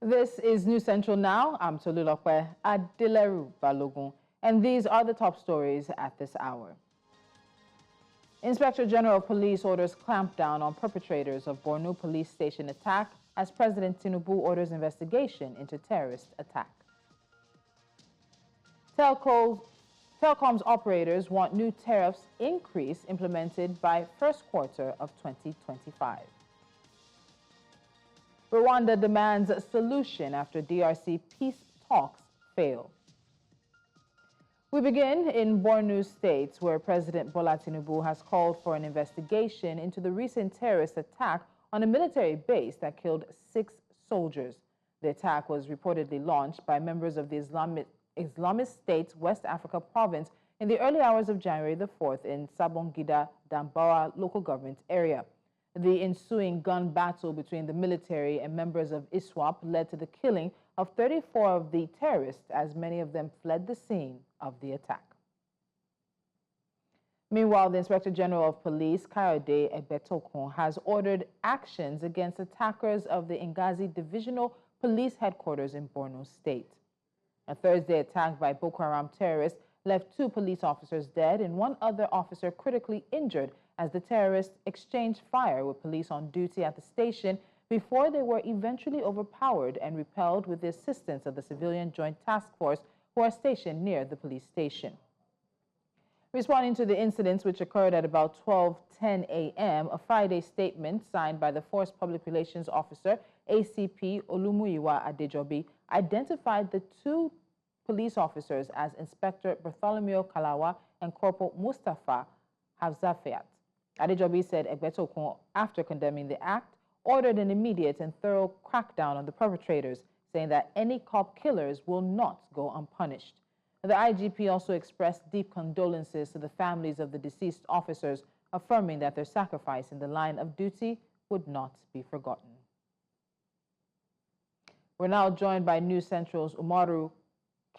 This is News Central Now. I'm Tolulokwe Adileru Balogun, and these are the top stories at this hour. Inspector General of Police orders clampdown on perpetrators of Borno police station attack as President Tinubu orders investigation into terrorist attack. Telecoms operators want new tariffs increase implemented by first quarter of 2025. Rwanda demands a solution after DRC peace talks fail. We begin in Borno State, where President Bola Tinubu has called for an investigation into the recent terrorist attack on a military base that killed 6 soldiers. The attack was reportedly launched by members of the Islamist State's West Africa province in the early hours of January the 4th in Sabongida, Dambawa local government area. The ensuing gun battle between the military and members of ISWAP led to the killing of 34 of the terrorists, as many of them fled the scene of the attack. Meanwhile, the Inspector General of Police, Kayode Egbetokun, has ordered actions against attackers of the Ngazi Divisional Police Headquarters in Borno State. A Thursday attack by Boko Haram terrorists left 2 police officers dead and 1 other officer critically injured as the terrorists exchanged fire with police on duty at the station before they were eventually overpowered and repelled with the assistance of the Civilian Joint Task Force, who are stationed near the police station. Responding to the incidents, which occurred at about 12:10 a.m., a Friday statement signed by the Force Public Relations Officer, ACP Olumuyiwa Adejobi, identified the 2 police officers as Inspector Bartholomew Kalawa and Corporal Mustafa Havzafiat. Adejobi said Egbetokun, after condemning the act, ordered an immediate and thorough crackdown on the perpetrators, saying that any cop killers will not go unpunished. The IGP also expressed deep condolences to the families of the deceased officers, affirming that their sacrifice in the line of duty would not be forgotten. We're now joined by News Central's Umaru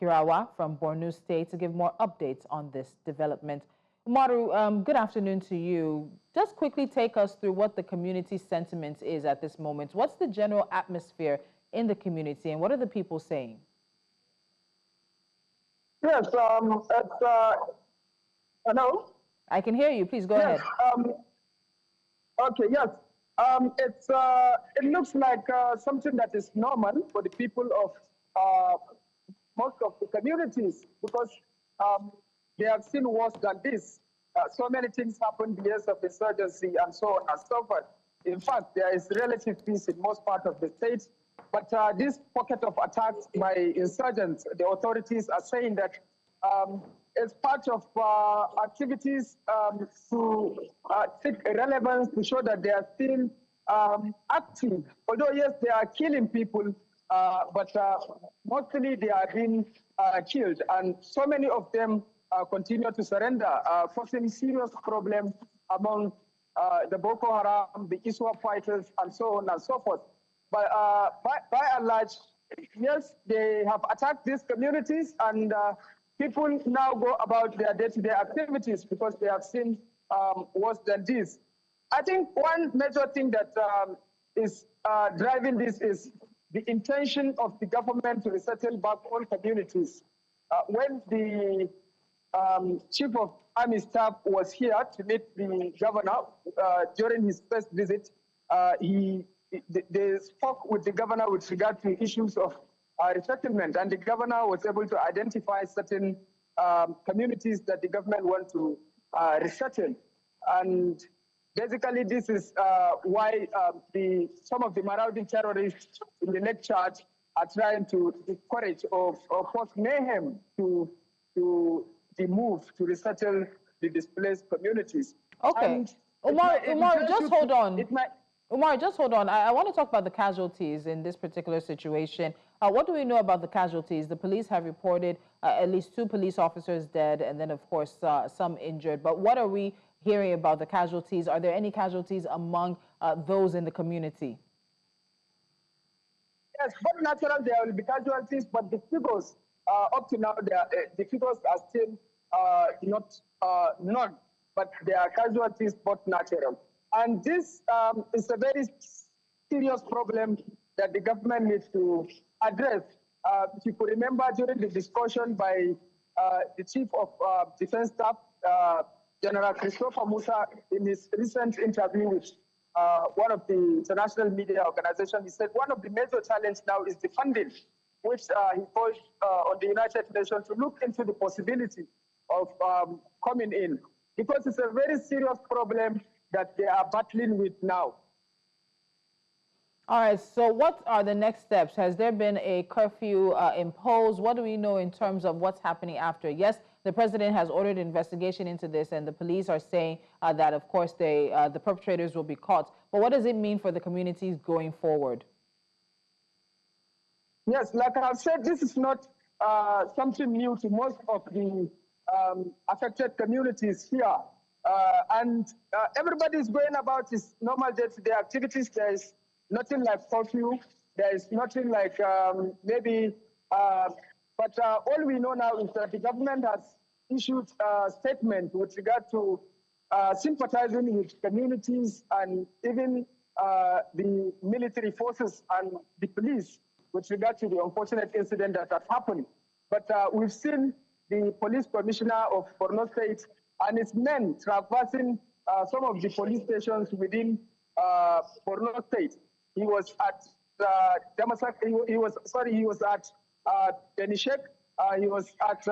Kirawa from Borno State to give more updates on this development. Umaru, good afternoon to you. Just quickly take us through what the community sentiment is at this moment. What's the general atmosphere in the community, and what are the people saying? Yes, hello? I can hear you. Please go ahead. Okay, yes. It looks like something that is normal for the people of most of the communities, because they have seen worse than this. So many things happened, years of insurgency and so on and so forth. In fact, there is relative peace in most parts of the state. But this pocket of attacks by insurgents, the authorities are saying that it's part of activities to seek relevance, to show that they are still active. Although, yes, they are killing people, but mostly they are being killed. And so many of them continue to surrender, causing serious problems among the Boko Haram, the ISWAP fighters, and so on and so forth. But by and large, yes, they have attacked these communities, and people now go about their day-to-day activities because they have seen worse than this. I think one major thing that is driving this is the intention of the government to resettle back all communities. When the Chief of Army Staff was here to meet the governor during his first visit, they spoke with the governor with regard to issues of resettlement, and the governor was able to identify certain communities that the government want to resettle. And basically, this is why some of the marauding terrorists in the Lake Chad are trying to discourage or cause mayhem to the move to resettle the displaced communities. Okay. Umar, just hold on. Umar, just hold on. I want to talk about the casualties in this particular situation. What do we know about the casualties? The police have reported at least 2 police officers dead, and then, of course, some injured. But what are we hearing about the casualties? Are there any casualties among those in the community? Yes, but naturally there will be casualties, but the figures up to now, the figures are still not known, but there are casualties, but natural. And this is a very serious problem that the government needs to address. If you could remember during the discussion by the Chief of Defense Staff, General Christopher Musa, in his recent interview with one of the international media organizations, he said one of the major challenges now is the funding, which he called on the United Nations to look into the possibility of coming in, because it's a very serious problem that they are battling with now. All right, so what are the next steps? Has there been a curfew imposed? What do we know in terms of what's happening after? Yes, the president has ordered an investigation into this, and the police are saying that, of course, the perpetrators will be caught. But what does it mean for the communities going forward? Yes, like I've said, this is not something new to most of the affected communities here. And everybody is going about his normal day-to-day activities. There is nothing like curfew. There is nothing like but all we know now is that the government has issued a statement with regard to sympathizing with communities and even the military forces and the police with regard to the unfortunate incident that has happened. But we've seen the police commissioner of Borno State and his men traversing some of the police stations within Borno State. He was at Damasak. He was at Benishek. He was at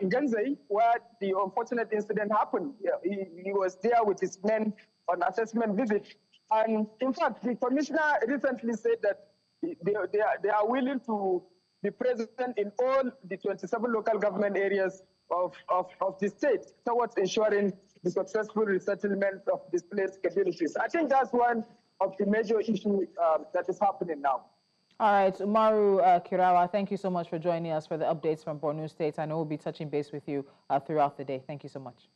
Nganzai, where the unfortunate incident happened. He was there with his men on assessment visit. And in fact, the commissioner recently said that they are willing to be present in all the 27 local government areas of the state towards ensuring the successful resettlement of displaced communities. I think that's one of the major issues that is happening now. All right, Umaru Kirawa, thank you so much for joining us for the updates from Borno State. I know we'll be touching base with you throughout the day. Thank you so much.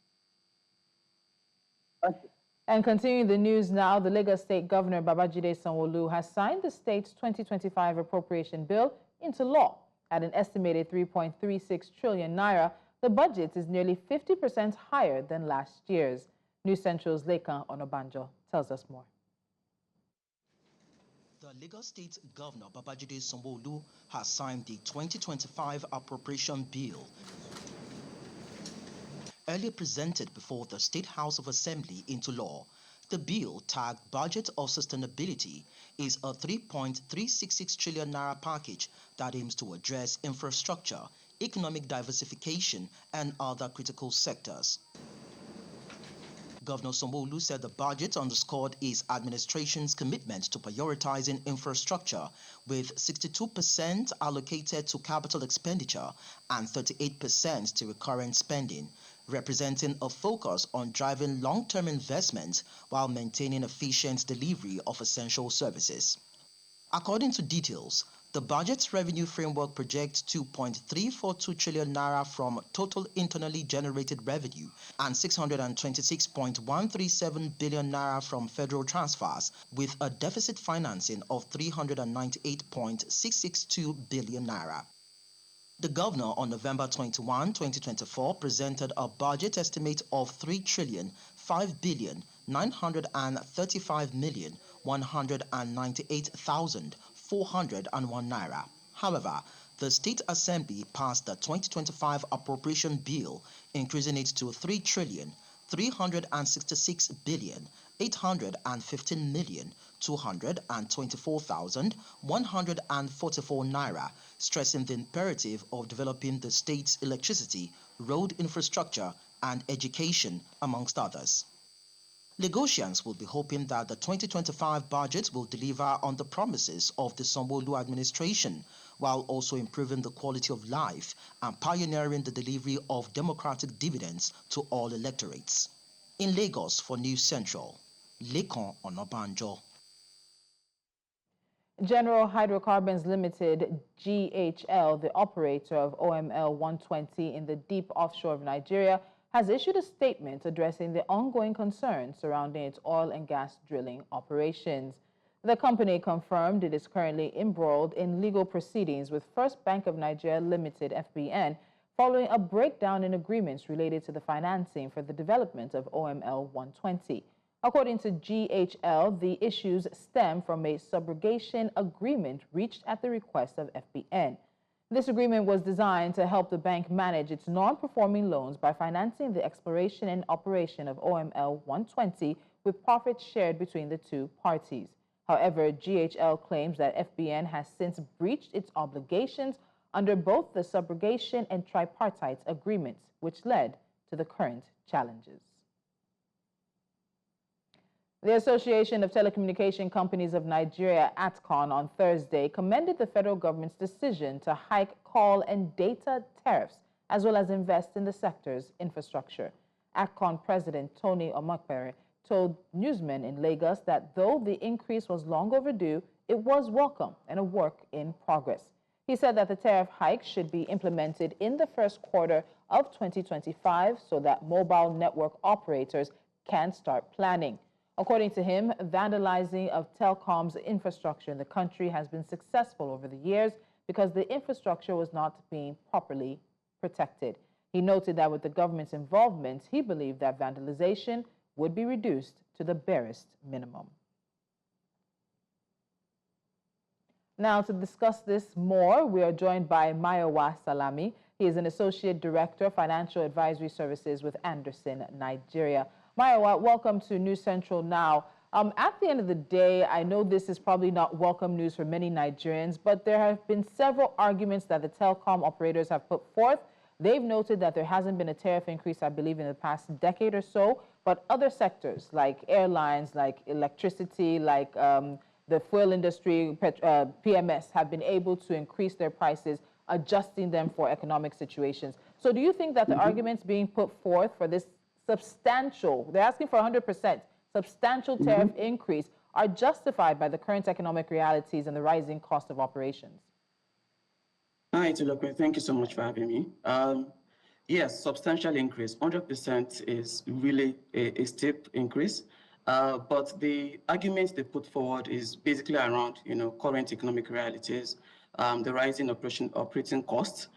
Thank you. And continuing the news now, the Lagos State Governor Babajide Sanwo-Olu has signed the state's 2025 appropriation bill into law. At an estimated 3.36 trillion naira, the budget is nearly 50% higher than last year's. News Central's Lekan Onobanjo tells us more. The Lagos State Governor Babajide Sanwo-Olu has signed the 2025 appropriation bill. Earlier presented before the State House of Assembly into law, the bill, tagged Budget of Sustainability, is a 3.366 trillion naira package that aims to address infrastructure, economic diversification, and other critical sectors. Governor Sanwo-Olu said the budget underscored his administration's commitment to prioritizing infrastructure, with 62% allocated to capital expenditure and 38% to recurrent spending, representing a focus on driving long-term investment while maintaining efficient delivery of essential services. According to details, the budget's revenue framework projects 2.342 trillion naira from total internally generated revenue and 626.137 billion naira from federal transfers, with a deficit financing of 398.662 billion naira. The governor on November 21, 2024 presented a budget estimate of 3,535,938,198,401 naira. However, the State Assembly passed the 2025 appropriation bill, increasing it to 3,366,815,224,144 naira, stressing the imperative of developing the state's electricity, road infrastructure, and education, amongst others. Lagosians will be hoping that the 2025 budget will deliver on the promises of the Sanwo-Olu administration, while also improving the quality of life and pioneering the delivery of democratic dividends to all electorates. In Lagos for News Central, Lekan Onobanjo. General Hydrocarbons Limited, GHL, the operator of OML 120 in the deep offshore of Nigeria, has issued a statement addressing the ongoing concerns surrounding its oil and gas drilling operations. The company confirmed it is currently embroiled in legal proceedings with First Bank of Nigeria Limited, FBN, following a breakdown in agreements related to the financing for the development of OML 120. According to GHL, the issues stem from a subrogation agreement reached at the request of FBN. This agreement was designed to help the bank manage its non-performing loans by financing the exploration and operation of OML 120 with profits shared between the two parties. However, GHL claims that FBN has since breached its obligations under both the subrogation and tripartite agreements, which led to the current challenges. The Association of Telecommunication Companies of Nigeria, ATCON, on Thursday commended the federal government's decision to hike call and data tariffs, as well as invest in the sector's infrastructure. ATCON President Tony Omakpere told newsmen in Lagos that though the increase was long overdue, it was welcome and a work in progress. He said that the tariff hike should be implemented in the first quarter of 2025 so that mobile network operators can start planning. According to him, vandalizing of telecom's infrastructure in the country has been successful over the years because the infrastructure was not being properly protected. He noted that with the government's involvement, he believed that vandalization would be reduced to the barest minimum. Now, to discuss this more, we are joined by Mayowa Salami. He is an Associate Director, Financial Advisory Services with Anderson, Nigeria. Mayowa, welcome to News Central Now. At the end of the day, I know this is probably not welcome news for many Nigerians, but there have been several arguments that the telecom operators have put forth. They've noted that there hasn't been a tariff increase, I believe, in the past decade or so, but other sectors like airlines, like electricity, like the fuel industry, PMS, have been able to increase their prices, adjusting them for economic situations. So do you think that the arguments being put forth for this substantial, they're asking for 100%, substantial tariff increase are justified by the current economic realities and the rising cost of operations? Hi, Tulokwe. Thank you so much for having me. Yes, substantial increase. 100% is really a steep increase. But the arguments they put forward is basically around, current economic realities, the rising operating costs.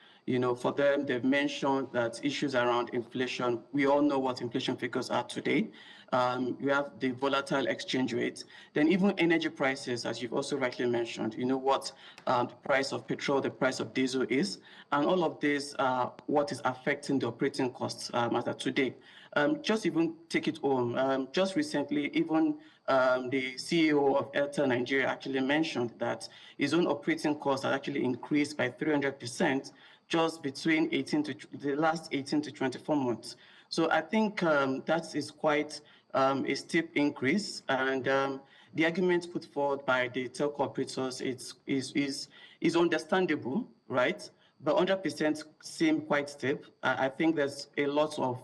For them, they've mentioned that issues around inflation. We all know what inflation figures are today. We have the volatile exchange rate. Then even energy prices, as you've also rightly mentioned, what the price of petrol, the price of diesel is. And all of this, what is affecting the operating costs as of today. Just even take it home. Just recently, even the CEO of Airtel Nigeria actually mentioned that his own operating costs have actually increased by 300% just between the last 18 to 24 months. So I think that is quite a steep increase, and the argument put forward by the telco operators is understandable, right? But 100% seem quite steep. I think there's a lot of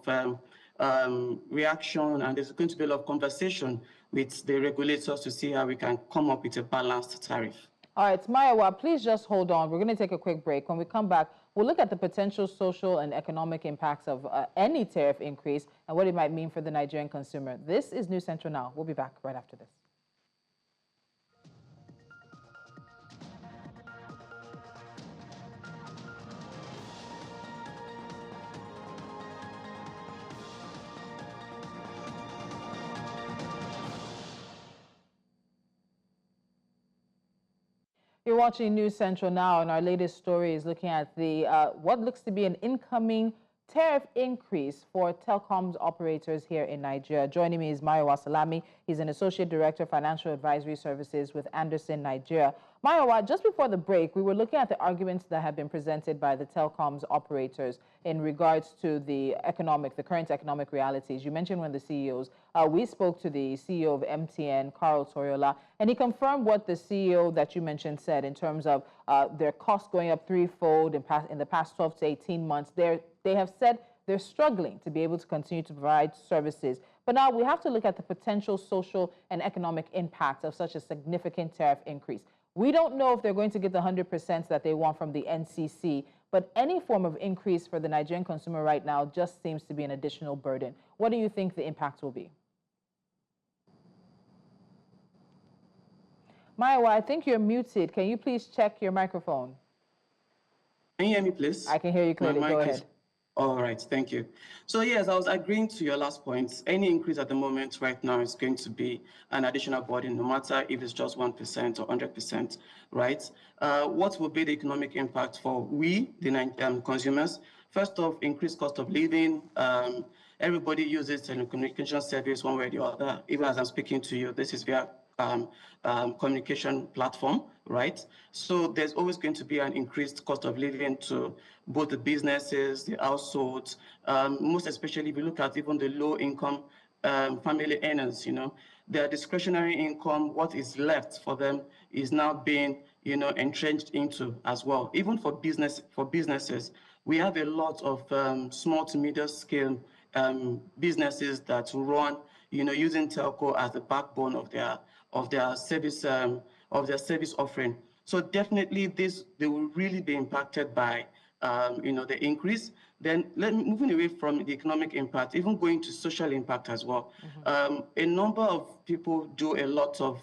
reaction, and there's going to be a lot of conversation with the regulators to see how we can come up with a balanced tariff. All right, Mayowa, please just hold on. We're going to take a quick break. When we come back, we'll look at the potential social and economic impacts of any tariff increase and what it might mean for the Nigerian consumer. This is News Central Now. We'll be back right after this. You're watching News Central Now, and our latest story is looking at the what looks to be an incoming tariff increase for telecoms operators here in Nigeria. Joining me is Mayowa Salami. He's an Associate Director, Financial Advisory Services with Anderson, Nigeria. Mayowa, just before the break, we were looking at the arguments that have been presented by the telecoms operators in regards to the current economic realities. You mentioned one of the CEOs. We spoke to the CEO of MTN, Carl Toriola, and he confirmed what the CEO that you mentioned said in terms of their costs going up threefold in the past 12 to 18 months. They have said they're struggling to be able to continue to provide services. But now we have to look at the potential social and economic impact of such a significant tariff increase. We don't know if they're going to get the 100% that they want from the NCC, but any form of increase for the Nigerian consumer right now just seems to be an additional burden. What do you think the impact will be? Mayowa, I think you're muted. Can you please check your microphone? Can you hear me, please? I can hear you clearly. Go ahead. All right, thank you. So yes, I was agreeing to your last point. Any increase at the moment right now is going to be an additional burden, no matter if it's just 1% or 100%, right? What will be the economic impact for we, the consumers? First off, increased cost of living. Everybody uses telecommunication service one way or the other. Even as I'm speaking to you, this is via communication platform, right? So there's always going to be an increased cost of living to both the businesses, the households, most especially if you look at even the low income family earners, their discretionary income, what is left for them is now being, entrenched into as well. Even for businesses, we have a lot of small to medium scale businesses that run, using telco as the backbone of their service offering. So definitely they will really be impacted by the increase. Then moving away from the economic impact, even going to social impact as well. A number of people do a lot of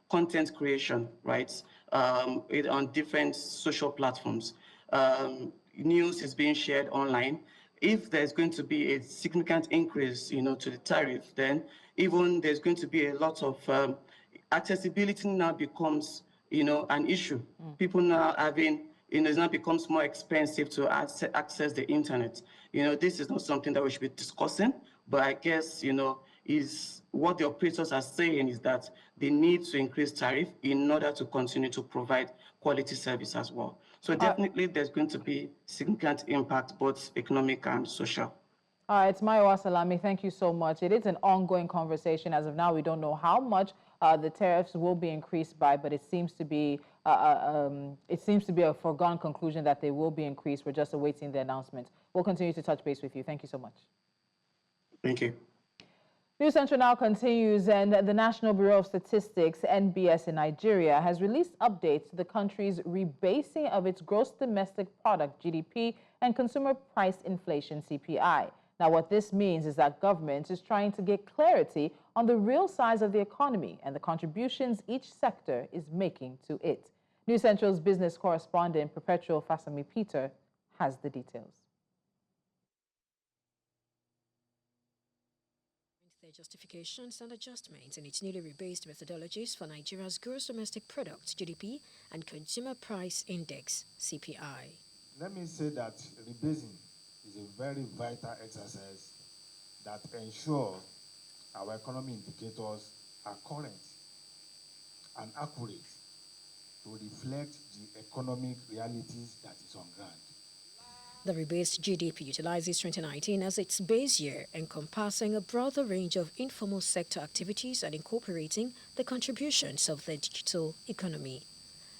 content creation, right? On different social platforms. News is being shared online. If there's going to be a significant increase, to the tariff, then even there's going to be a lot of accessibility now becomes, an issue. People now having, it now becomes more expensive to access the internet. This is not something that we should be discussing, but I guess, is what the operators are saying is that they need to increase tariff in order to continue to provide quality service as well. So definitely there's going to be significant impact, both economic and social. All right, Maiwa Salami, thank you so much. It is an ongoing conversation. As of now, we don't know how much the tariffs will be increased by, but it seems to be a foregone conclusion that they will be increased. We're just awaiting the announcement. We'll continue to touch base with you. Thank you so much. Thank you. News Central now continues, and the National Bureau of Statistics, NBS in Nigeria, has released updates to the country's rebasing of its gross domestic product, GDP, and consumer price inflation, CPI. Now, what this means is that government is trying to get clarity on the real size of the economy and the contributions each sector is making to it. News Central's business correspondent, Perpetual Fasami Peter, has the details. Their justifications and adjustments in its newly rebased methodologies for Nigeria's gross domestic product, GDP, and consumer price index, CPI. Let me say that rebasing is a very vital exercise that ensures our economy indicators are current and accurate to reflect the economic realities that is on ground. The rebased GDP utilizes 2019 as its base year, encompassing a broader range of informal sector activities and incorporating the contributions of the digital economy.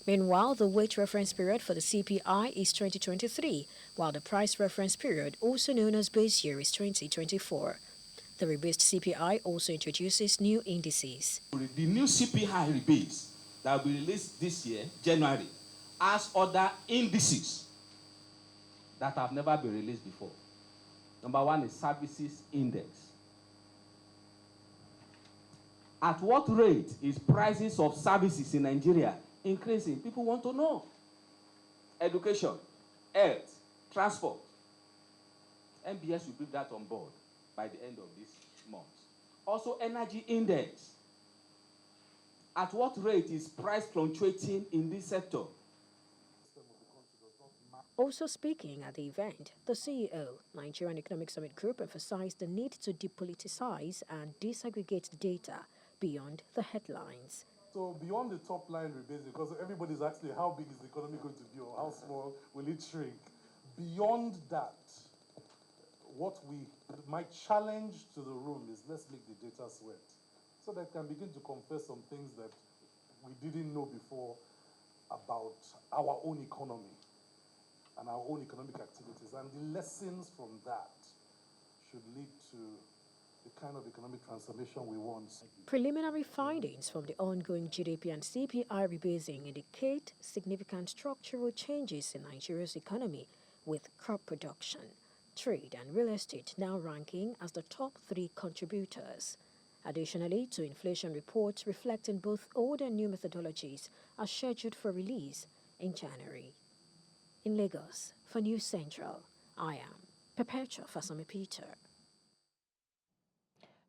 Meanwhile, the wage reference period for the CPI is 2023, while the price reference period, also known as base year, is 2024. The rebased CPI also introduces new indices. The new CPI rebase that will be released this year, January, has other indices that have never been released before. Number one is services index. At what rate is prices of services in Nigeria increasing? People want to know. Education, health, transport. NBS will bring that on board by the end of this month. Also, energy index. At what rate is price fluctuating in this sector? Also speaking at the event, the CEO, Nigerian Economic Summit Group, emphasized the need to depoliticize and disaggregate data beyond the headlines. So beyond the top line rebasing, because everybody's actually how big is the economy going to be or how small will it shrink? Beyond that, what my challenge to the room is let's make the data sweat so that I can begin to confess some things that we didn't know before about our own economy and our own economic activities. And the lessons from that should lead to the kind of economic transformation we want. Preliminary findings from the ongoing GDP and CPI rebasing indicate significant structural changes in Nigeria's economy, with crop production, trade and real estate now ranking as the top 3 contributors. Additionally, 2 inflation reports reflecting both old and new methodologies are scheduled for release in January. In Lagos, for News Central, I am Perpetua Fasami Peter.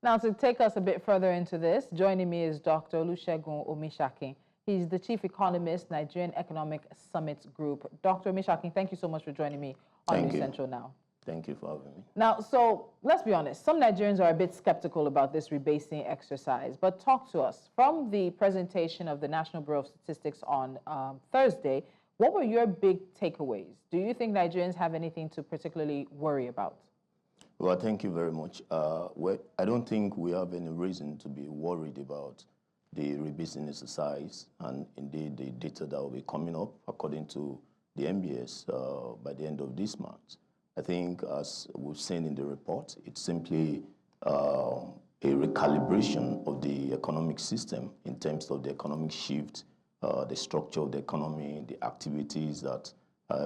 Now, to take us a bit further into this, joining me is Dr. Olusegun Omishakin. He's the Chief Economist, Nigerian Economic Summit Group. Dr. Omishakin, thank you so much for joining me on News Central Now. Thank you for having me. Now, so let's be honest, some Nigerians are a bit skeptical about this rebasing exercise, but talk to us. From the presentation of the National Bureau of Statistics on Thursday, what were your big takeaways? Do you think Nigerians have anything to particularly worry about? Well, thank you very much. I don't think we have any reason to be worried about the rebasing exercise and indeed the data that will be coming up according to the MBS by the end of this month. I think, as we've seen in the report, it's simply a recalibration of the economic system in terms of the economic shift, the structure of the economy, the activities that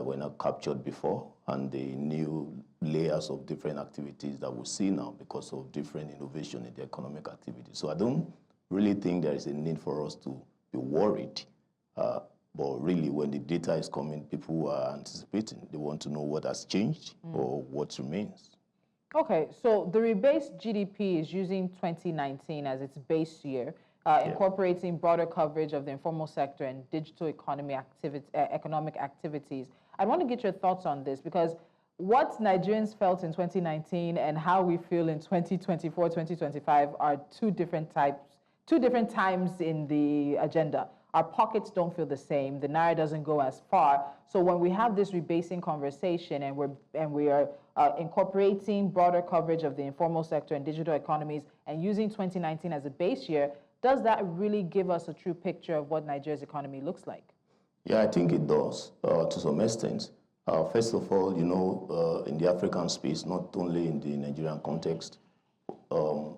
were not captured before, and the new layers of different activities that we see now because of different innovation in the economic activity. So I don't really think there is a need for us to be worried. But really, when the data is coming, people are anticipating. They want to know what has changed or what remains. Okay, so the rebased GDP is using 2019 as its base year, incorporating broader coverage of the informal sector and digital economic activities. I want to get your thoughts on this because what Nigerians felt in 2019 and how we feel in 2024, 2025 are two different times in the agenda. Our pockets don't feel the same. The Naira doesn't go as far. So when we have this rebasing conversation and we are incorporating broader coverage of the informal sector and digital economies and using 2019 as a base year, does that really give us a true picture of what Nigeria's economy looks like? Yeah, I think it does to some extent. First of all, you know, in the African space, not only in the Nigerian context,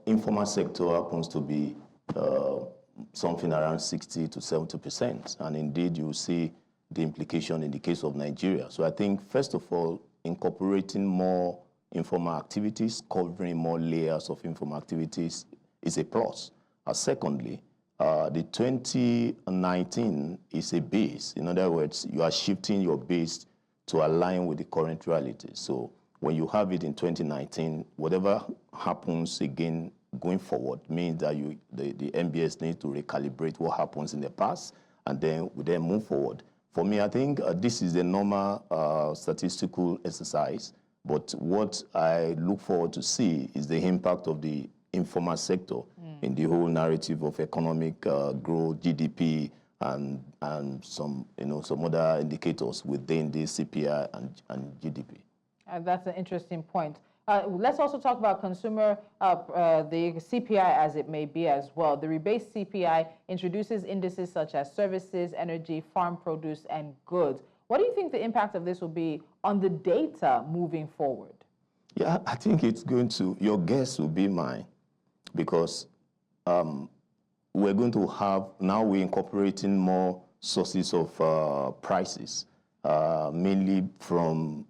informal sector happens to be something around 60 to 70%. And indeed, you see the implication in the case of Nigeria. So I think, first of all, incorporating more informal activities, covering more layers of informal activities is a plus. Secondly, the 2019 is a base. In other words, you are shifting your base to align with the current reality. So when you have it in 2019, whatever happens again going forward means that the MBS needs to recalibrate what happens in the past, and then we then move forward. For me, I think this is a normal statistical exercise, but what I look forward to see is the impact of the informal sector in the whole narrative of economic growth, GDP, and some other indicators within the CPI and GDP. That's an interesting point. Let's also talk about consumer, the CPI as it may be as well. The rebased CPI introduces indices such as services, energy, farm produce, and goods. What do you think the impact of this will be on the data moving forward? Yeah, I think it's going to, your guess will be mine, because we're going to have, now we're incorporating more sources of prices, mainly from,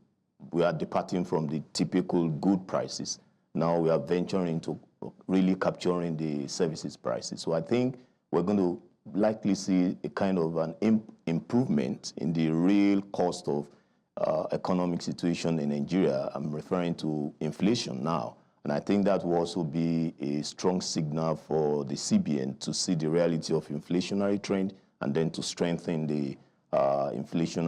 we are departing from the typical good prices. Now we are venturing into really capturing the services prices. So I think we're going to likely see a kind of an improvement in the real cost of economic situation in Nigeria. I'm referring to inflation now. And I think that will also be a strong signal for the CBN to see the reality of inflationary trend and then to strengthen the inflation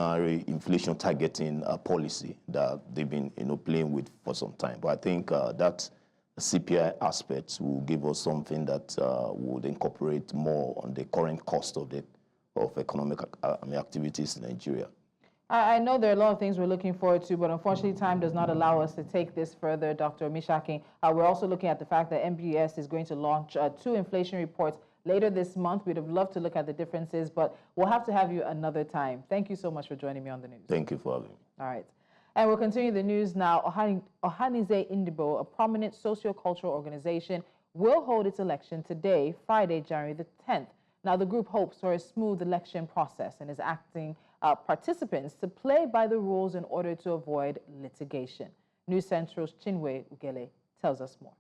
targeting policy that they've been playing with for some time. But I think that CPI aspect will give us something that would incorporate more on the current cost of economic activities in Nigeria. I know there are a lot of things we're looking forward to, but unfortunately time does not allow us to take this further, Dr. Omishakin. We're also looking at the fact that MBS is going to launch 2 inflation reports later this month. We'd have loved to look at the differences, but we'll have to have you another time. Thank you so much for joining me on the news. Thank you for having me. All right. And we'll continue the news now. Ohanize Indibo, a prominent socio-cultural organization, will hold its election today, Friday, January the 10th. Now, the group hopes for a smooth election process and is asking participants to play by the rules in order to avoid litigation. News Central's Chinwe Ugele tells us more.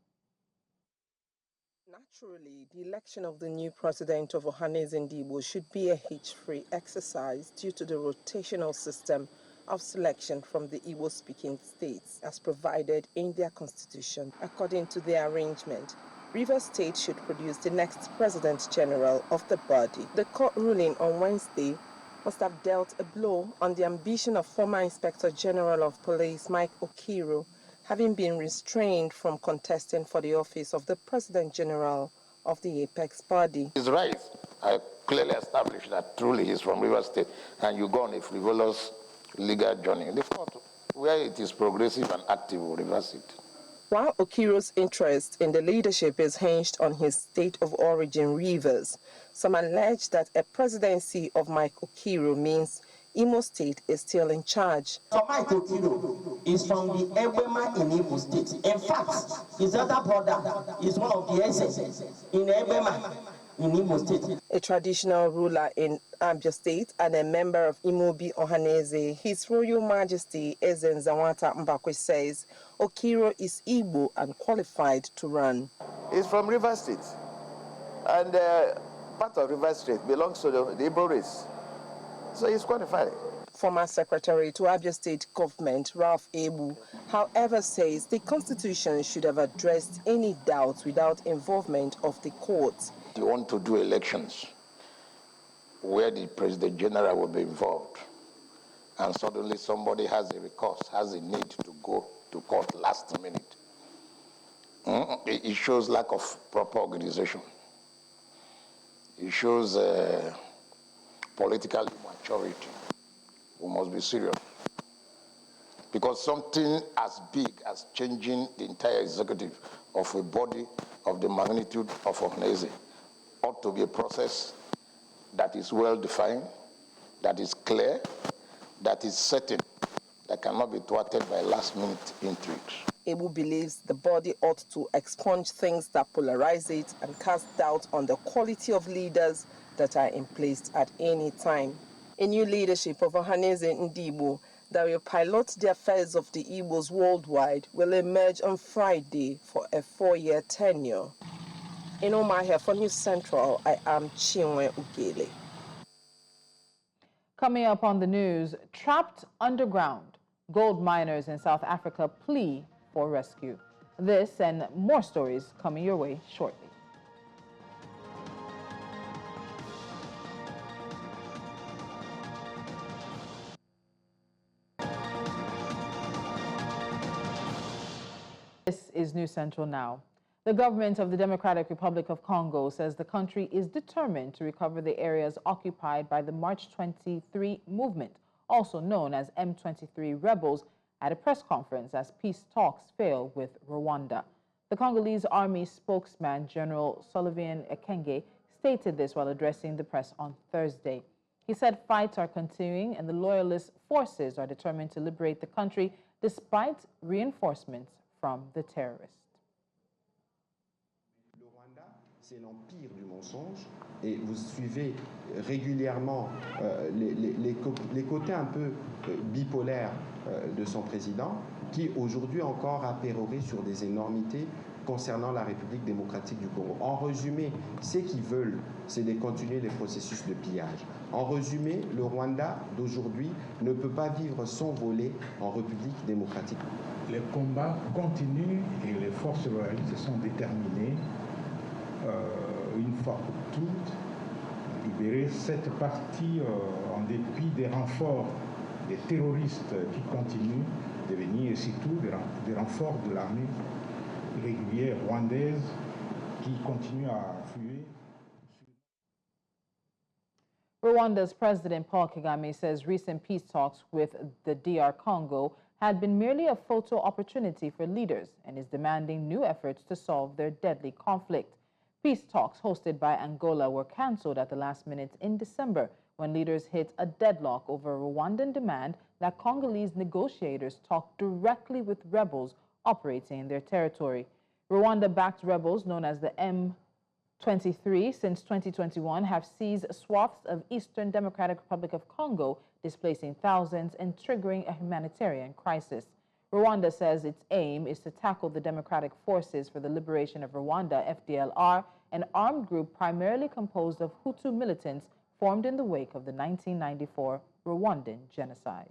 Naturally, the election of the new president of Ohanaeze Ndigbo should be a hitch-free exercise due to the rotational system of selection from the Igbo-speaking states as provided in their constitution. According to the arrangement, Rivers State should produce the next President General of the body. The court ruling on Wednesday must have dealt a blow on the ambition of former Inspector General of Police Mike Okiro, having been restrained from contesting for the office of the President General of the apex body. His rights are clearly established that truly he's from Rivers State, and you go on a frivolous legal journey. The court, where it is progressive and active, will reverse it. While Okiro's interest in the leadership is hinged on his state of origin, Rivers, some allege that a presidency of Mike Okiro means Imo State is still in charge. So Mike Okiro is from the Ebema in Imo State. In fact, his other brother is one of the Eze in Ebema in Imo State. A traditional ruler in Abia State and a member of Imobi Ohaneze, His Royal Majesty Ezen Zawata Mbakwe says Okiro is Igbo and qualified to run. He's from Rivers State, and part of Rivers State belongs to the Igbo race, so he's qualified. Former Secretary to Abia State Government, Ralph Ebu, however, says the Constitution should have addressed any doubts without involvement of the courts. You want to do elections where the President General will be involved, and suddenly somebody has a recourse, has a need to go to court last minute. It shows lack of proper organization. It shows political immaturity. We must be serious. Because something as big as changing the entire executive of a body of the magnitude of Ohaneze ought to be a process that is well defined, that is clear, that is certain, that cannot be thwarted by last-minute intrigues. Ebu believes the body ought to expunge things that polarize it and cast doubt on the quality of leaders that are in place at any time. A new leadership of Ohaneze Ndigbo that will pilot the affairs of the Igbos worldwide will emerge on Friday for a 4-year tenure. In Omahia for News Central, I am Chinwe Ugele. Coming up on the news, trapped underground, gold miners in South Africa plea for rescue. This and more stories coming your way shortly. This is News Central Now. The government of the Democratic Republic of Congo says the country is determined to recover the areas occupied by the March 23 movement, also known as M23 rebels, at a press conference as peace talks fail with Rwanda. The Congolese army spokesman, General Sullivan Ekenge, stated this while addressing the press on Thursday. He said fights are continuing and the loyalist forces are determined to liberate the country despite reinforcements from the terrorists. Le Rwanda, c'est l'empire du mensonge et vous suivez régulièrement les côtés un peu bipolaires de son président qui aujourd'hui encore a péroré sur des énormités concernant la République démocratique du Congo. En résumé, ce qu'ils veulent, c'est de continuer les processus de pillage. En résumé, le Rwanda d'aujourd'hui ne peut pas vivre sans voler en République démocratique. Les combats continuent et les forces royalistes sont déterminées, une fois pour toutes, libérer cette partie en dépit des renforts des terroristes qui continuent de venir et surtout des renforts de l'armée régulière rwandaise qui continue à affluer. Rwanda's President Paul Kagame says recent peace talks with the DR Congo had been merely a photo opportunity for leaders and is demanding new efforts to solve their deadly conflict. Peace talks hosted by Angola were cancelled at the last minute in December when leaders hit a deadlock over a Rwandan demand that Congolese negotiators talk directly with rebels operating in their territory. Rwanda-backed rebels known as the M23 since 2021 have seized swaths of Eastern Democratic Republic of Congo, displacing thousands and triggering a humanitarian crisis. Rwanda says its aim is to tackle the Democratic Forces for the Liberation of Rwanda, FDLR, an armed group primarily composed of Hutu militants formed in the wake of the 1994 Rwandan genocide.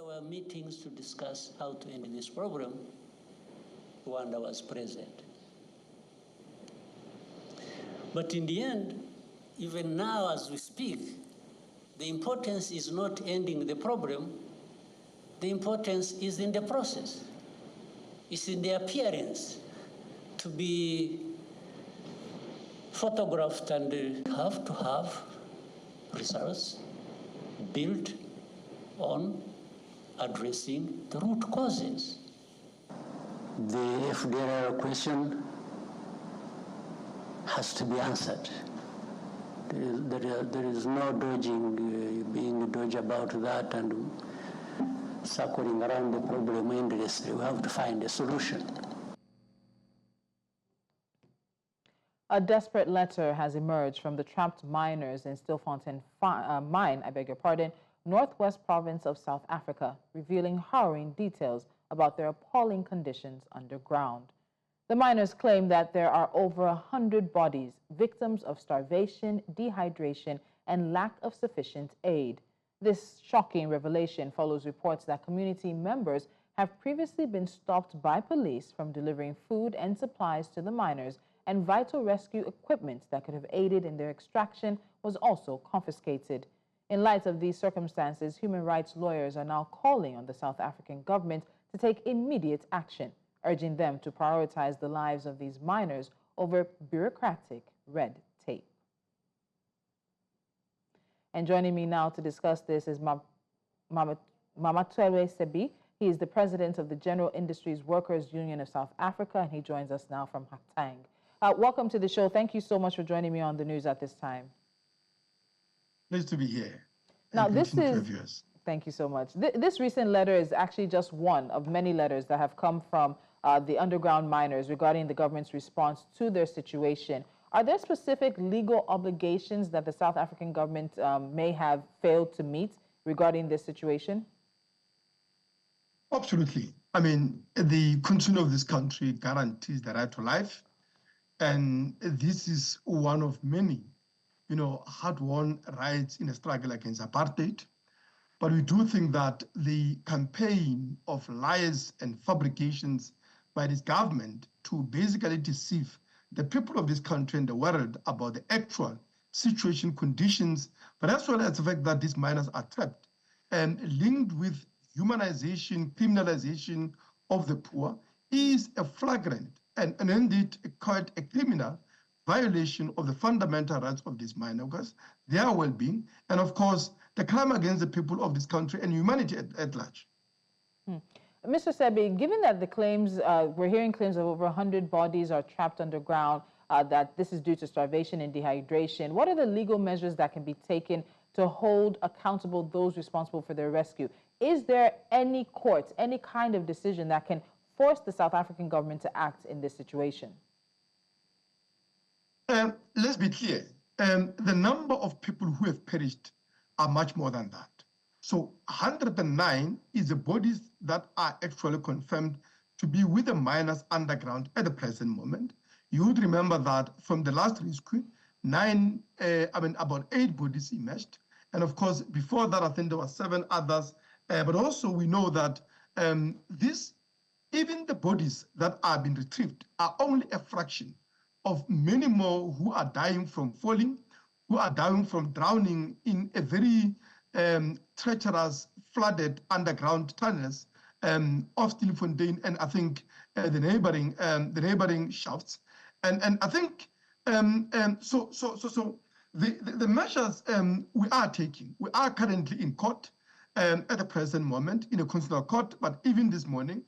there were meetings to discuss how to end this problem. Rwanda was present. But in the end, even now as we speak, the importance is not ending the problem. The importance is in the process. It's in the appearance to be photographed, and have to have results built on addressing the root causes. The FDR question has to be answered. There is no dodging, being dodge about that and circling around the problem endlessly. We have to find a solution. A desperate letter has emerged from the trapped miners in Stilfontein mine, northwest province of South Africa, revealing harrowing details about their appalling conditions underground. The miners claim that there are over 100 bodies, victims of starvation, dehydration, and lack of sufficient aid. This shocking revelation follows reports that community members have previously been stopped by police from delivering food and supplies to the miners, and vital rescue equipment that could have aided in their extraction was also confiscated. In light of these circumstances, human rights lawyers are now calling on the South African government to take immediate action, urging them to prioritize the lives of these miners over bureaucratic red tape. And joining me now to discuss this is Mamatwele Sebi. He is the president of the General Industries Workers Union of South Africa, and he joins us now from Gauteng. Welcome to the show. Thank you so much for joining me on the news at this time. Pleased to be here. Now, thank you so much. This recent letter is actually just one of many letters that have come from the underground miners regarding the government's response to their situation. Are there specific legal obligations that the South African government may have failed to meet regarding this situation? Absolutely. I mean, the Constitution of this country guarantees the right to life. And this is one of many, hard-won rights in a struggle against apartheid. But we do think that the campaign of lies and fabrications by this government to basically deceive the people of this country and the world about the actual situation, conditions, but as well as the fact that these miners are trapped and linked with humanization, criminalization of the poor is a flagrant and indeed quite a criminal violation of the fundamental rights of these miners, their well-being, and of course, the crime against the people of this country and humanity at large. Mr. Sebi, given that the claims, we're hearing claims of over 100 bodies are trapped underground, that this is due to starvation and dehydration, what are the legal measures that can be taken to hold accountable those responsible for their rescue? Is there any court, any kind of decision that can force the South African government to act in this situation? Let's be clear. The number of people who have perished are much more than that. So 109 is the bodies that are actually confirmed to be with the miners underground at the present moment. You would remember that from the last rescue, about 8 bodies emerged. And of course, before that, I think there were 7 others. But also we know that even the bodies that are being retrieved are only a fraction of many more who are dying from falling, who are dying from drowning in a very treacherous, flooded underground tunnels of Stilfontein and I think the neighboring shafts. And I think the measures we are taking, we are currently in court at the present moment in a constitutional court, but even this morning,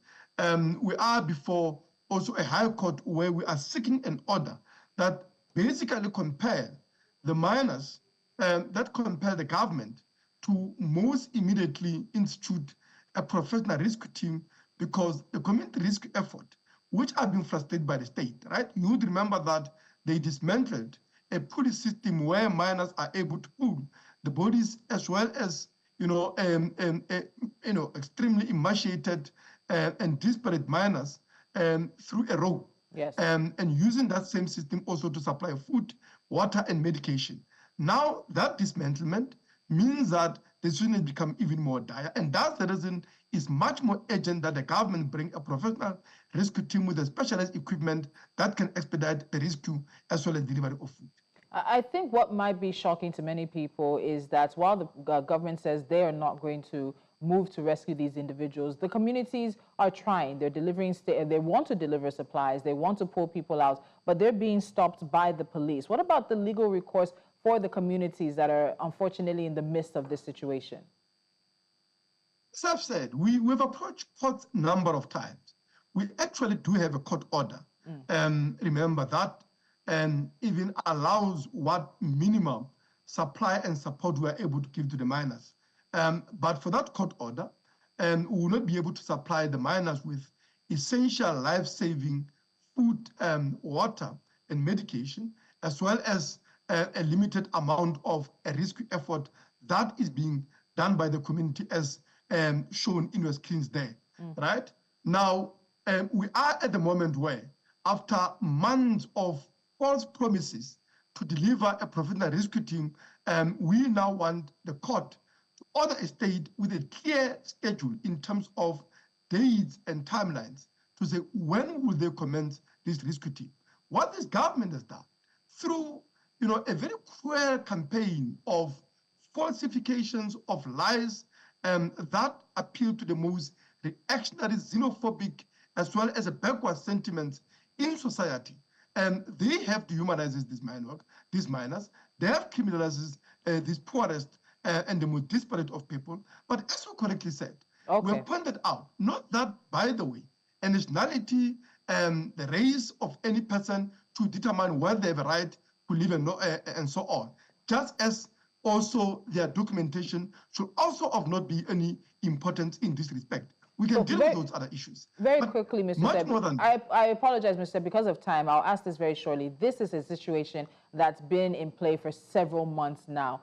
we are before also a higher court where we are seeking an order that basically compel the miners, that compel the government to most immediately institute a professional rescue team, because the community rescue effort, which have been frustrated by the state, right? You would remember that they dismantled a pulley system where miners are able to pull the bodies as well as, extremely emaciated and disparate miners through a rope. Yes. And using that same system also to supply food, water, and medication. Now, that dismantlement means that the situation has become even more dire. And that's the reason it's much more urgent that the government bring a professional rescue team with a specialized equipment that can expedite the rescue as well as delivery of food. I think what might be shocking to many people is that while the government says they are not going to move to rescue these individuals, the communities are trying. They're delivering, they want to deliver supplies, they want to pull people out, but they're being stopped by the police. What about the legal recourse for the communities that are unfortunately in the midst of this situation? As I've said, we've approached courts a number of times. We actually do have a court order. Remember that even allows what minimum supply and support we are able to give to the miners. But for that court order, we will not be able to supply the miners with essential life-saving food, water, and medication, as well as a limited amount of a rescue effort that is being done by the community as shown in your screens there, right? Now, we are at the moment where, after months of false promises to deliver a professional rescue team, we now want the court to order a state with a clear schedule in terms of dates and timelines to say when will they commence this rescue team. What this government has done through a very cruel campaign of falsifications, of lies, that appeal to the most reactionary, xenophobic, as well as a backward sentiments in society. They have dehumanized these miners. They have criminalized these poorest and the most disparate of people. But as you correctly said, we have pointed out, not that, by the way, a nationality, the race of any person to determine whether they have a right to live and so on, just as also their documentation should also of not be any importance in this respect. We can deal with those other issues. Very quickly, Mr. Seb, I apologize, Mr. Seb, because of time. I'll ask this very shortly. This is a situation that's been in play for several months now.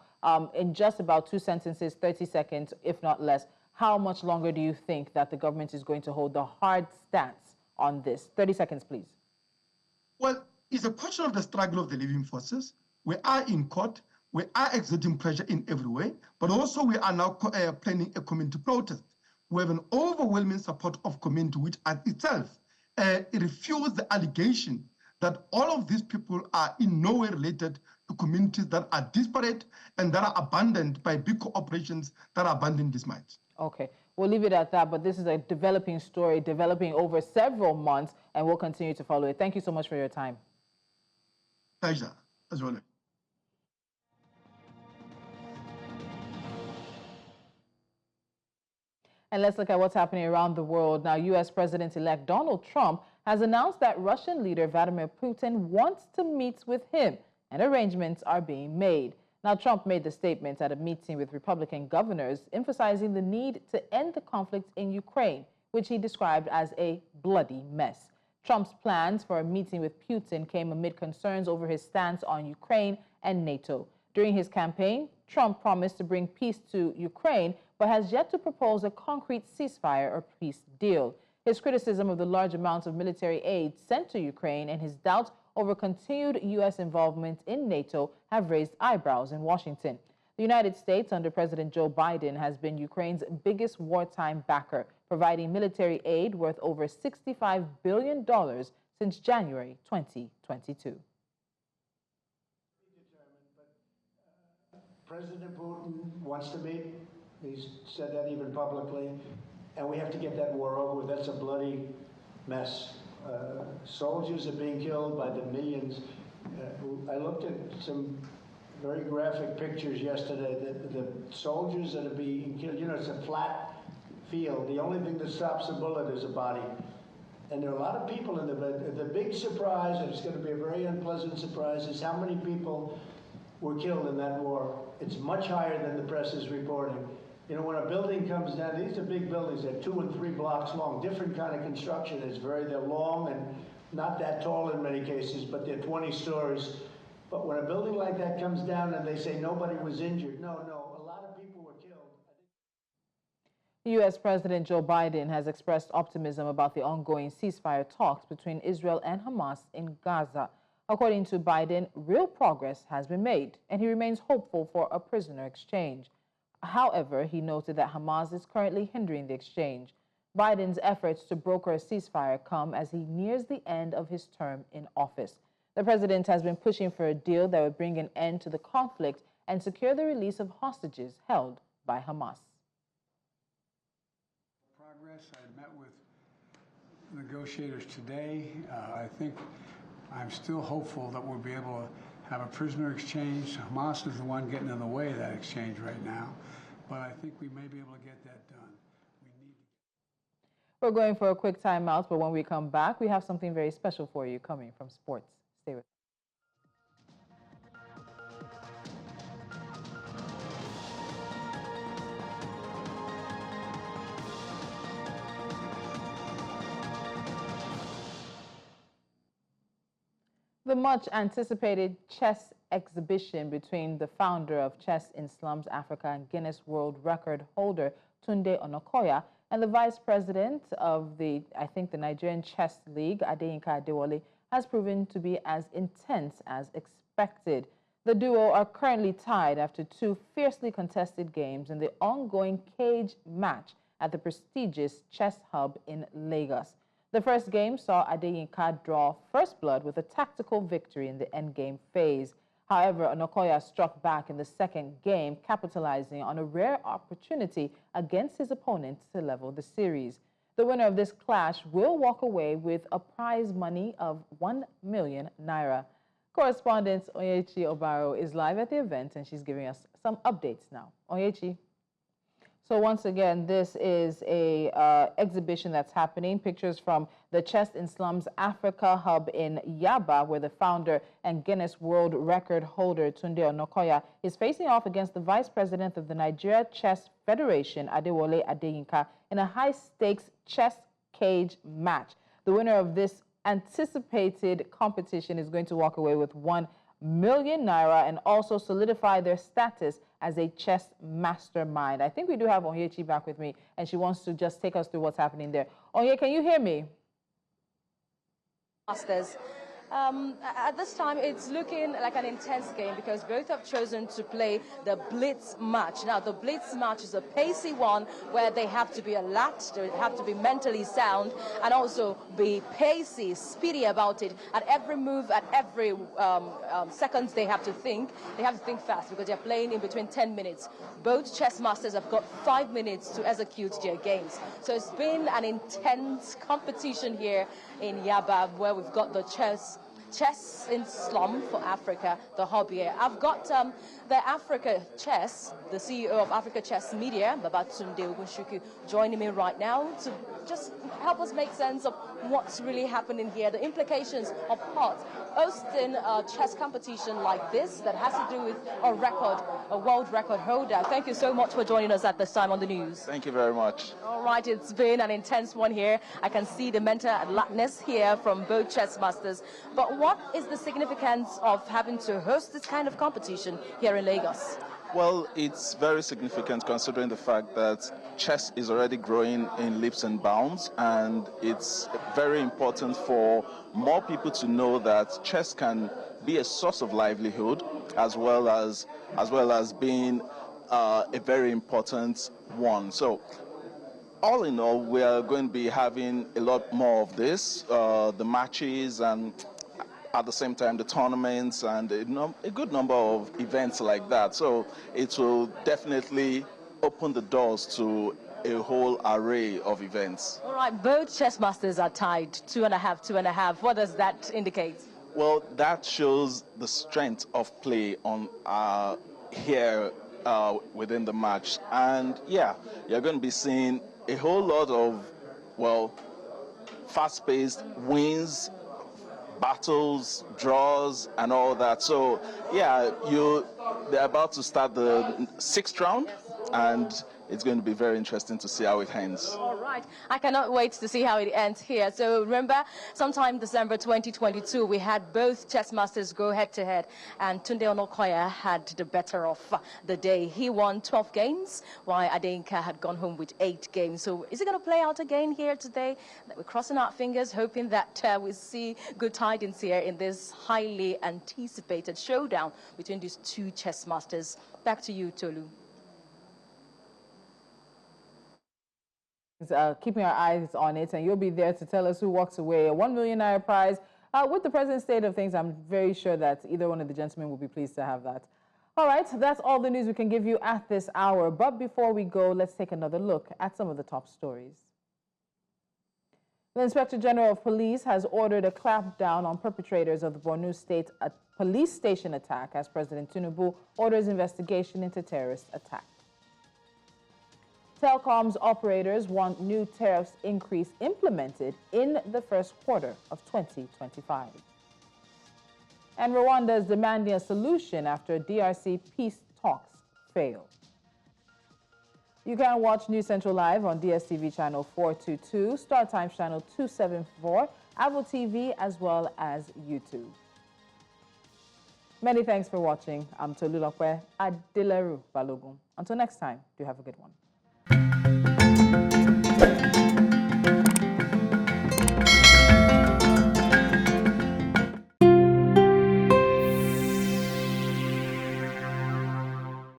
In just about 2 sentences, 30 seconds, if not less, how much longer do you think that the government is going to hold the hard stance on this? 30 seconds, please. Well, it's a question of the struggle of the living forces. We are in court. We are exerting pressure in every way, but also we are now planning a community protest. We have an overwhelming support of community, which at itself refutes the allegation that all of these people are in no way related to communities that are disparate and that are abandoned by big corporations that abandon these mines. Okay, we'll leave it at that, but this is a developing story, developing over several months, and we'll continue to follow it. Thank you so much for your time. Pleasure, as well. And let's look at what's happening around the world. Now, U.S. President-elect Donald Trump has announced that Russian leader Vladimir Putin wants to meet with him, and arrangements are being made. Now, Trump made the statement at a meeting with Republican governors, emphasizing the need to end the conflict in Ukraine, which he described as a bloody mess. Trump's plans for a meeting with Putin came amid concerns over his stance on Ukraine and NATO. During his campaign, Trump promised to bring peace to Ukraine, but has yet to propose a concrete ceasefire or peace deal. His criticism of the large amounts of military aid sent to Ukraine and his doubts over continued U.S. involvement in NATO have raised eyebrows in Washington. The United States, under President Joe Biden, has been Ukraine's biggest wartime backer, providing military aid worth over $65 billion since January 2022. President Putin wants to meet. He's said that even publicly. And we have to get that war over with. That's a bloody mess. Soldiers are being killed by the millions. I looked at some very graphic pictures yesterday. The soldiers that are being killed, it's a flat field. The only thing that stops a bullet is a body. And there are a lot of people in the big surprise, and it's going to be a very unpleasant surprise, is how many people were killed in that war. It's much higher than the press is reporting. When a building comes down, these are big buildings. They're 2 and 3 blocks long, different kind of construction. They're long and not that tall in many cases, but they're 20 stories. But when a building like that comes down and they say nobody was injured, no, a lot of people were killed. U.S. President Joe Biden has expressed optimism about the ongoing ceasefire talks between Israel and Hamas in Gaza. According to Biden, real progress has been made, and he remains hopeful for a prisoner exchange. However, he noted that Hamas is currently hindering the exchange. Biden's efforts to broker a ceasefire come as he nears the end of his term in office. The president has been pushing for a deal that would bring an end to the conflict and secure the release of hostages held by Hamas. Progress. I met with negotiators today. I think I'm still hopeful that we'll be able to have a prisoner exchange. Hamas is the one getting in the way of that exchange right now, but I think we may be able to get that done. We're going for a quick timeout, but when we come back, we have something very special for you coming from sports. Stay with us. The much-anticipated chess exhibition between the founder of Chess in Slums Africa and Guinness World Record holder Tunde Onakoya and the vice president of the Nigerian Chess League, Adeyinka Adewale, has proven to be as intense as expected. The duo are currently tied after two fiercely contested games in the ongoing cage match at the prestigious Chess Hub in Lagos. The first game saw Adeyinka draw first blood with a tactical victory in the endgame phase. However, Onakoya struck back in the second game, capitalizing on a rare opportunity against his opponent to level the series. The winner of this clash will walk away with a prize money of 1 million naira. Correspondent Onyechi Obaro is live at the event, and she's giving us some updates now. Onyechi. So once again, this is a exhibition that's happening. Pictures from the Chess in Slums Africa hub in Yaba, where the founder and Guinness World Record holder Tunde Onakoya is facing off against the vice president of the Nigeria Chess Federation, Adewale Adeyinka, in a high-stakes chess cage match. The winner of this anticipated competition is going to walk away with 1 million naira and also solidify their status as a chess mastermind. I think we do have Onyechi back with me, and she wants to just take us through what's happening there. Onye, can you hear me? Masters. At this time, it's looking like an intense game because both have chosen to play the blitz match. Now, the blitz match is a pacey one where they have to be alert, they have to be mentally sound, and also be pacey, speedy about it. At every move, at every seconds, they have to think fast because they're playing in between 10 minutes. Both chess masters have got 5 minutes to execute their games. So it's been an intense competition here in Yaba, where we've got the Chess in Slum for Africa, the hub here. I've got the Africa Chess, the CEO of Africa Chess Media, Babatunde Ogunshuku, joining me right now to just help us make sense of what's really happening here, the implications of hosting a chess competition like this that has to do with a world record holder. Thank you so much for joining us at this time on the news. Thank you very much. All right, it's been an intense one here. I can see the mental alertness here from both chess masters. But what is the significance of having to host this kind of competition here in Lagos? Well, it's very significant considering the fact that chess is already growing in leaps and bounds, and it's very important for more people to know that chess can be a source of livelihood as well as being a very important one. So all in all, we are going to be having a lot more of this, the matches and at the same time the tournaments and a good number of events like that. So it will definitely open the doors to a whole array of events. All right, both chess masters are tied 2.5. What does that indicate? Well, that shows the strength of play on here within the match. And yeah, you're going to be seeing a whole lot of, well, fast-paced wins, battles, draws, and all that. So yeah, they're about to start the 6th round, and it's going to be very interesting to see how it ends. All right. I cannot wait to see how it ends here. So remember, sometime December 2022, we had both chess masters go head-to-head, and Tunde Onakoya had the better of the day. He won 12 games, while Adeyinka had gone home with 8 games. So is it going to play out again here today? We're crossing our fingers, hoping that we see good tidings here in this highly anticipated showdown between these two chess masters. Back to you, Tolu. keeping our eyes on it, and you'll be there to tell us who walks away. A 1 million naira prize. With the present state of things, I'm very sure that either one of the gentlemen will be pleased to have that. All right, that's all the news we can give you at this hour. But before we go, let's take another look at some of the top stories. The Inspector General of Police has ordered a clampdown on perpetrators of the Borno State police station attack as President Tinubu orders investigation into terrorist attack. Telecoms operators want new tariffs increase implemented in the first quarter of 2025. And Rwanda is demanding a solution after DRC peace talks fail. You can watch News Central Live on DSTV channel 422, Star Times channel 274, Apple TV, as well as YouTube. Many thanks for watching. I'm Tolulokwe Adileru Balogun. Until next time, do have a good one.